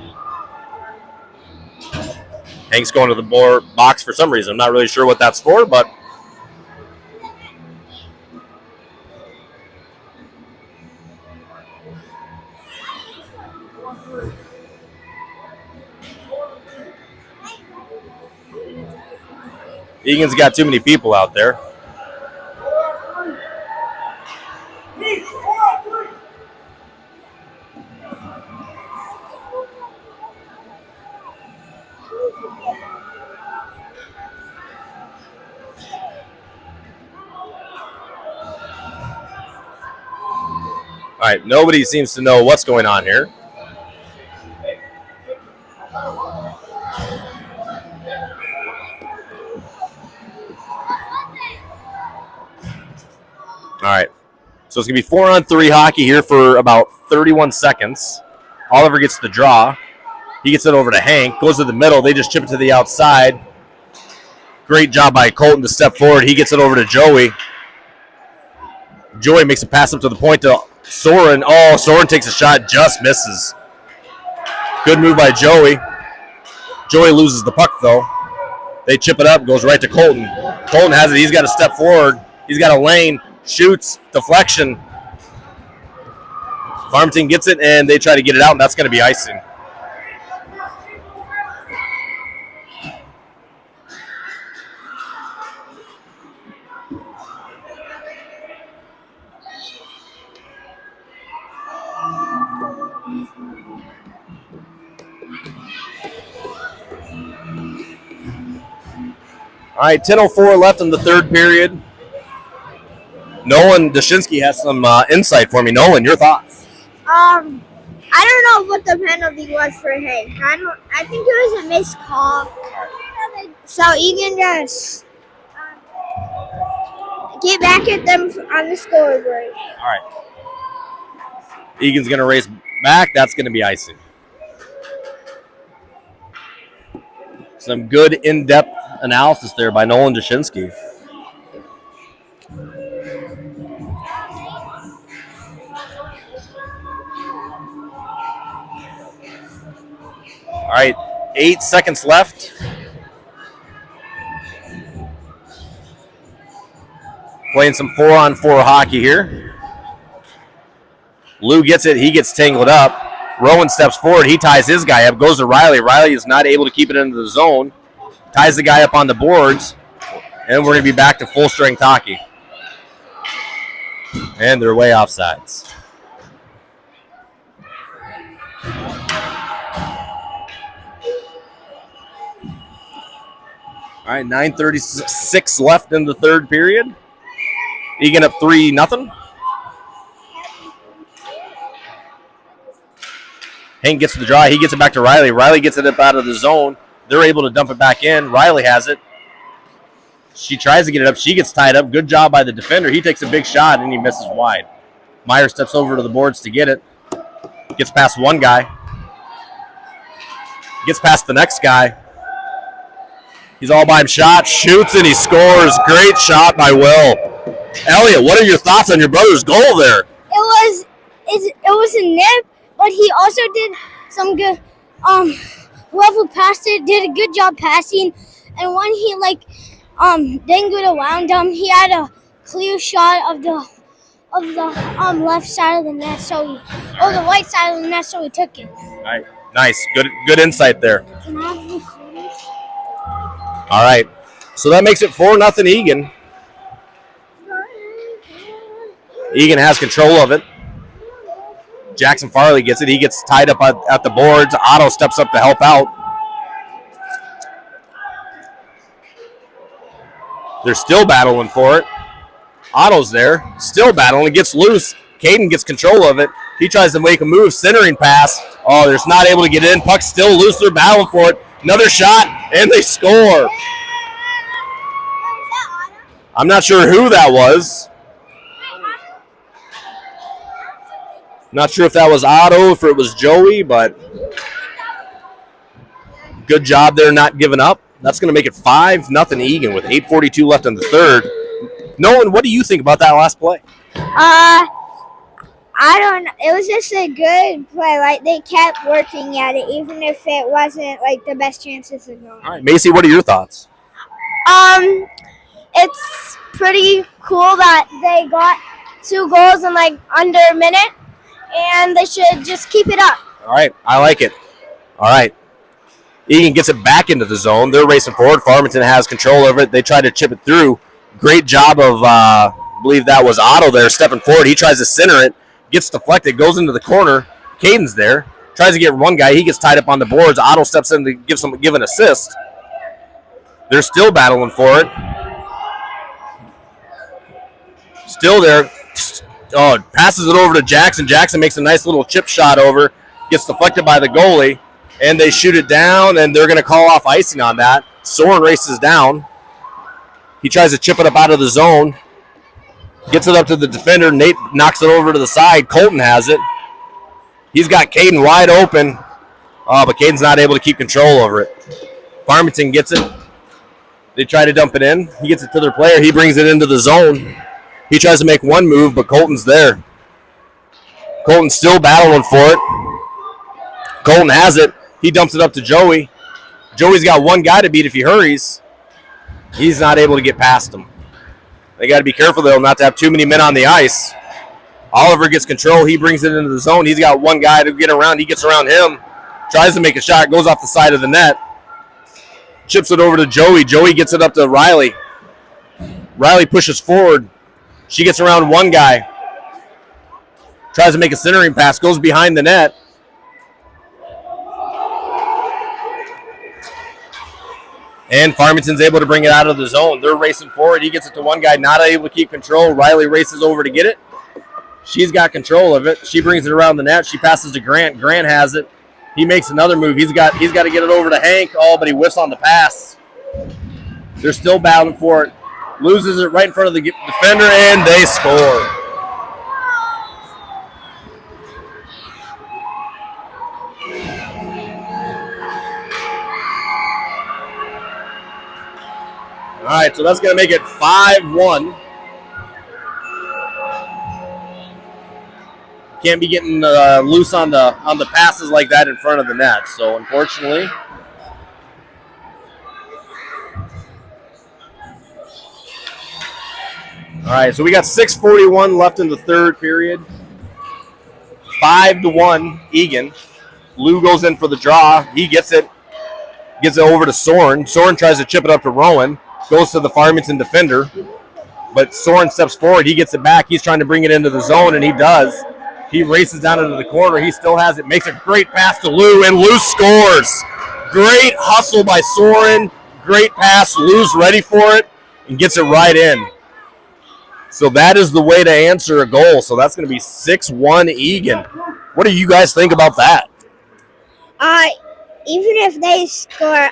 the box for some reason. I'm not really sure what that's for, but Egan's got too many people out there. All right, nobody seems to know what's going on here. All right, so it's going to be 4-on-3 hockey here for about 31 seconds. Oliver gets the draw. He gets it over to Hank, goes to the middle. They just chip it to the outside. Great job by Colton to step forward. He gets it over to Joey. Joey makes a pass up to the point to Soren. Oh, Soren takes a shot, just misses. Good move by Joey. Joey loses the puck, though. They chip it up, goes right to Colton. Colton has it. He's got to step forward. He's got a lane, shoots, deflection. Farmington gets it, and they try to get it out, and that's going to be icing. All right, 10:04 left in the third period. Nolan Dashinsky has some insight for me. Nolan, your thoughts? I don't know what the penalty was for him. I think it was a missed call. So Eagan just get back at them on the scoreboard. All right. Egan's going to race back. That's going to be icing. Some good in-depth analysis there by Nolan Dashinsky. All right, 8 seconds left. Playing some 4-on-4 hockey here. Lou gets it. He gets tangled up. Rowan steps forward. He ties his guy up. Goes to Riley. Riley is not able to keep it into the zone. Ties the guy up on the boards. And we're going to be back to full-strength hockey. And they're way offsides. All right, 9:36 left in the third period. Egan up 3-0. Hank gets the draw. He gets it back to Riley. Riley gets it up out of the zone. They're able to dump it back in. Riley has it. She tries to get it up. She gets tied up. Good job by the defender. He takes a big shot, and he misses wide. Meyer steps over to the boards to get it. Gets past one guy. Gets past the next guy. He's all by him. Shot, shoots, and he scores. Great shot by Will. Elliot, what are your thoughts on your brother's goal there? It was a nip, but he also did some good. Whoever passed it did a good job passing, and when he dangled around him, he had a clear shot of the left side of the net, the right side of the net, so he took it. All right, nice, good insight there. All right, so that makes it 4-0 Egan. Egan has control of it. Jackson Farley gets it. He gets tied up at the boards. Otto steps up to help out. They're still battling for it. Otto's there, still battling. Gets loose. Caden gets control of it. He tries to make a move, centering pass. Oh, they're not able to get in. Puck's still loose. They're battling for it. Another shot, and they score. I'm not sure who that was. Not sure if that was Otto, if it was Joey, but good job there not giving up. That's going to make it 5-0 Egan with 8:42 left in the third. Nolan, what do you think about that last play? I don't know. It was just a good play. They kept working at it, even if it wasn't the best chances of going. All right, Macy, what are your thoughts? It's pretty cool that they got 2 goals in under a minute, and they should just keep it up. All right, I like it. All right. Egan gets it back into the zone. They're racing forward. Farmington has control over it. They try to chip it through. Great job of, I believe that was Otto there, stepping forward. He tries to center it. Gets deflected, goes into the corner. Caden's there. Tries to get one guy. He gets tied up on the boards. Otto steps in to give an assist. They're still battling for it. Still there. Oh, passes it over to Jackson. Jackson makes a nice little chip shot over. Gets deflected by the goalie. And they shoot it down, and they're going to call off icing on that. Soren races down. He tries to chip it up out of the zone. Gets it up to the defender. Nate knocks it over to the side. Colton has it. He's got Caden wide open. Oh, but Caden's not able to keep control over it. Farmington gets it. They try to dump it in. He gets it to their player. He brings it into the zone. He tries to make one move, but Colton's there. Colton's still battling for it. Colton has it. He dumps it up to Joey. Joey's got one guy to beat if he hurries. He's not able to get past him. They got to be careful, though, not to have too many men on the ice. Oliver gets control. He brings it into the zone. He's got one guy to get around. He gets around him. Tries to make a shot. Goes off the side of the net. Chips it over to Joey. Joey gets it up to Riley. Riley pushes forward. She gets around one guy. Tries to make a centering pass. Goes behind the net. And Farmington's able to bring it out of the zone. They're racing forward. He gets it to one guy, not able to keep control. Riley races over to get it. She's got control of it. She brings it around the net. She passes to Grant. Grant has it. He makes another move. He's got to get it over to Hank. Oh, but he whiffs on the pass. They're still battling for it. Loses it right in front of the defender, and they score. All right, so that's going to make it 5-1. Can't be getting loose on the passes like that in front of the net. So unfortunately, all right. So we got 6:41 left in the third period. 5-1 Eagan. Lou goes in for the draw. He gets it over to Soren. Soren tries to chip it up to Rowan. Goes to the Farmington defender, but Soren steps forward. He gets it back. He's trying to bring it into the zone, and he does. He races down into the corner. He still has it. Makes a great pass to Lou, and Lou scores. Great hustle by Soren. Great pass. Lou's ready for it and gets it right in. So that is the way to answer a goal. So that's going to be 6-1 Eagan. What do you guys think about that? Even if they score,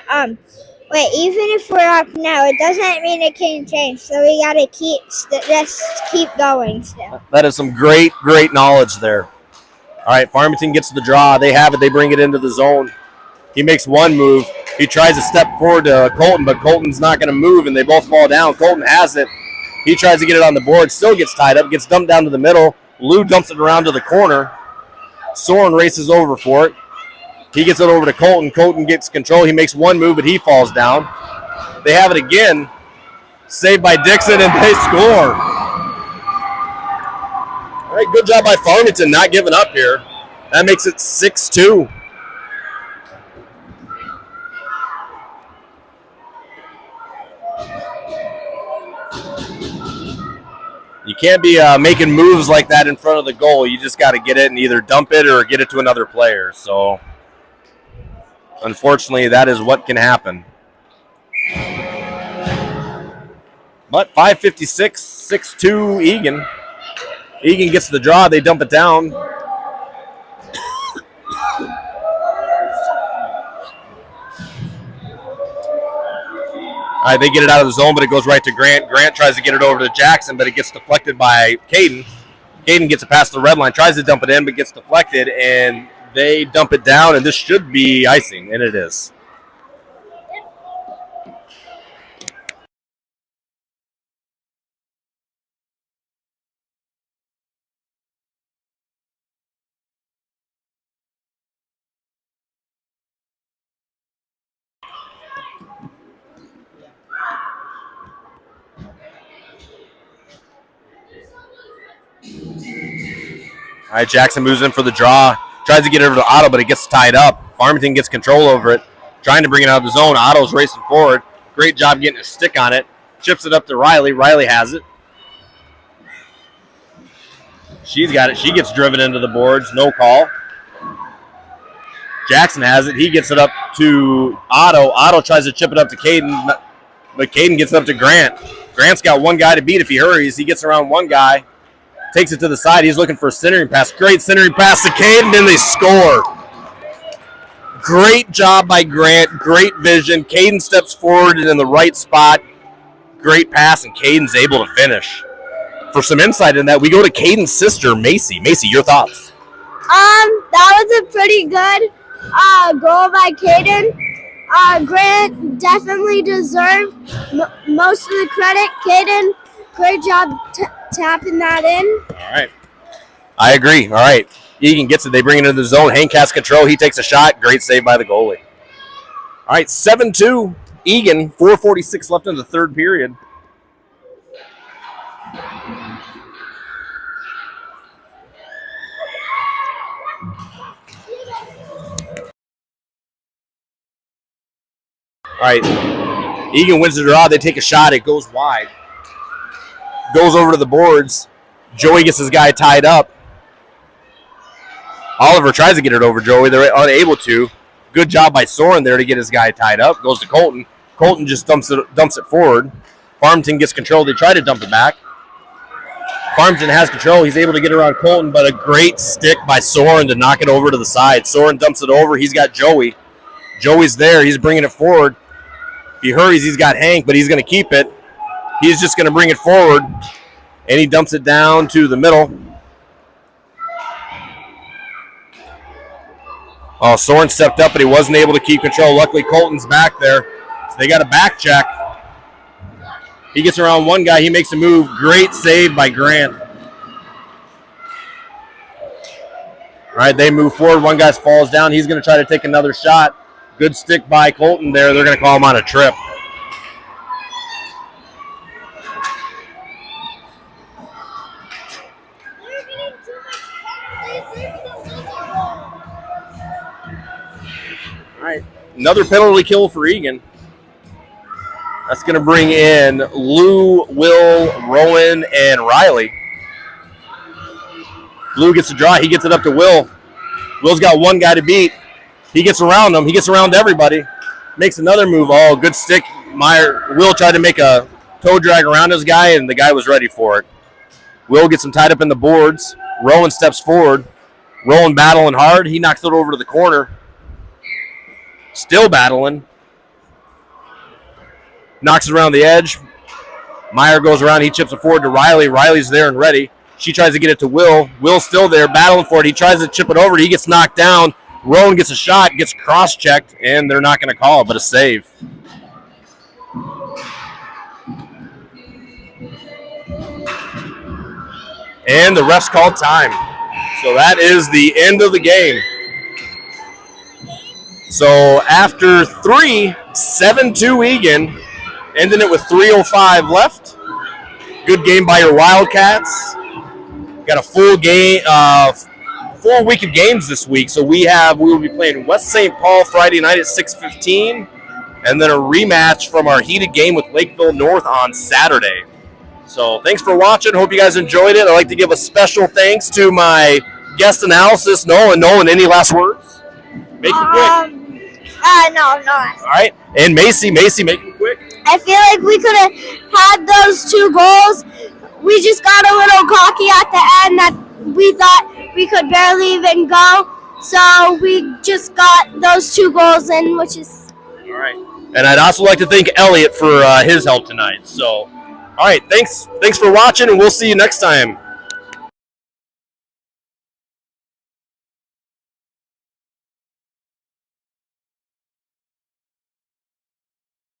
even if we're up now, it doesn't mean it can change. So we gotta keep going still. That is some great knowledge there. All right, Farmington gets the draw. They have it. They bring it into the zone. He makes one move. He tries to step forward to Colton, but Colton's not going to move, and they both fall down. Colton has it. He tries to get it on the board. Still gets tied up. Gets dumped down to the middle. Lou dumps it around to the corner. Soren races over for it. He gets it over to Colton. Colton gets control. He makes one move, but he falls down. They have it again. Saved by Dixon, and they score. All right, good job by Farmington not giving up here. That makes it 6-2. You can't be making moves like that in front of the goal. You just got to get it and either dump it or get it to another player. So, unfortunately, that is what can happen. But 5:56, 6-2 Eagan. Eagan gets the draw. They dump it down. All right, they get it out of the zone, but it goes right to Grant. Grant tries to get it over to Jackson, but it gets deflected by Caden. Caden gets it past the red line, tries to dump it in, but gets deflected, and they dump it down, and this should be icing, and it is. All right, Jackson moves in for the draw. Tries to get it over to Otto, but it gets tied up. Farmington gets control over it. Trying to bring it out of the zone. Otto's racing forward. Great job getting a stick on it. Chips it up to Riley. Riley has it. She's got it. She gets driven into the boards. No call. Jackson has it. He gets it up to Otto. Otto tries to chip it up to Caden, but Caden gets it up to Grant. Grant's got one guy to beat if he hurries. He gets around one guy. Takes it to the side. He's looking for a centering pass. Great centering pass to Caden, and they score. Great job by Grant. Great vision. Caden steps forward and in the right spot. Great pass, and Caden's able to finish. For some insight in that, we go to Caden's sister, Macy. Macy, your thoughts? That was a pretty good goal by Caden. Grant definitely deserved most of the credit. Caden, great job tapping that in. All right. I agree. All right. Eagan gets it. They bring it into the zone. Hank has control. He takes a shot. Great save by the goalie. All right, 7-2. Eagan, 4:46 left in the third period. All right. Eagan wins the draw. They take a shot. It goes wide. Goes over to the boards. Joey gets his guy tied up. Oliver tries to get it over Joey. They're unable to. Good job by Soren there to get his guy tied up. Goes to Colton. Colton just dumps it forward. Farmington gets control. They try to dump it back. Farmington has control. He's able to get around Colton, but a great stick by Soren to knock it over to the side. Soren dumps it over. He's got Joey. Joey's there. He's bringing it forward. If he hurries, he's got Hank, but he's going to keep it. He's just going to bring it forward, and he dumps it down to the middle. Oh, Soren stepped up, but he wasn't able to keep control. Luckily, Colton's back there, so they got a back check. He gets around one guy. He makes a move. Great save by Grant. All right, they move forward. One guy falls down. He's going to try to take another shot. Good stick by Colton there. They're going to call him on a trip. All right, another penalty kill for Eagan. That's going to bring in Lou, Will, Rowan, and Riley. Lou gets the draw. He gets it up to Will. Will's got one guy to beat. He gets around him. He gets around everybody. Makes another move. Oh, good stick. Will tried to make a toe drag around his guy, and the guy was ready for it. Will gets him tied up in the boards. Rowan steps forward. Rowan battling hard. He knocks it over to the corner. Still battling. Knocks it around the edge. Meyer goes around. He chips it forward to Riley. Riley's there and ready. She tries to get it to Will. Will's still there, battling for it. He tries to chip it over. He gets knocked down. Rowan gets a shot, gets cross-checked, and they're not going to call it, but a save. And the refs called time. So that is the end of the game. So after 3, 7-2 Eagan, ending it with 3:05 left. Good game by your Wildcats. Got a full game, full week of games this week. So we will be playing West St. Paul Friday night at 6:15, and then a rematch from our heated game with Lakeville North on Saturday. So thanks for watching. Hope you guys enjoyed it. I'd like to give a special thanks to my guest analysis, Nolan. Nolan, any last words? Make it quick. No. All right. And Macy, make it quick. I feel like we could have had those 2 goals. We just got a little cocky at the end that we thought we could barely even go. So we just got those 2 goals in, which is... All right. And I'd also like to thank Elliot for his help tonight. So, all right. Thanks for watching, and we'll see you next time.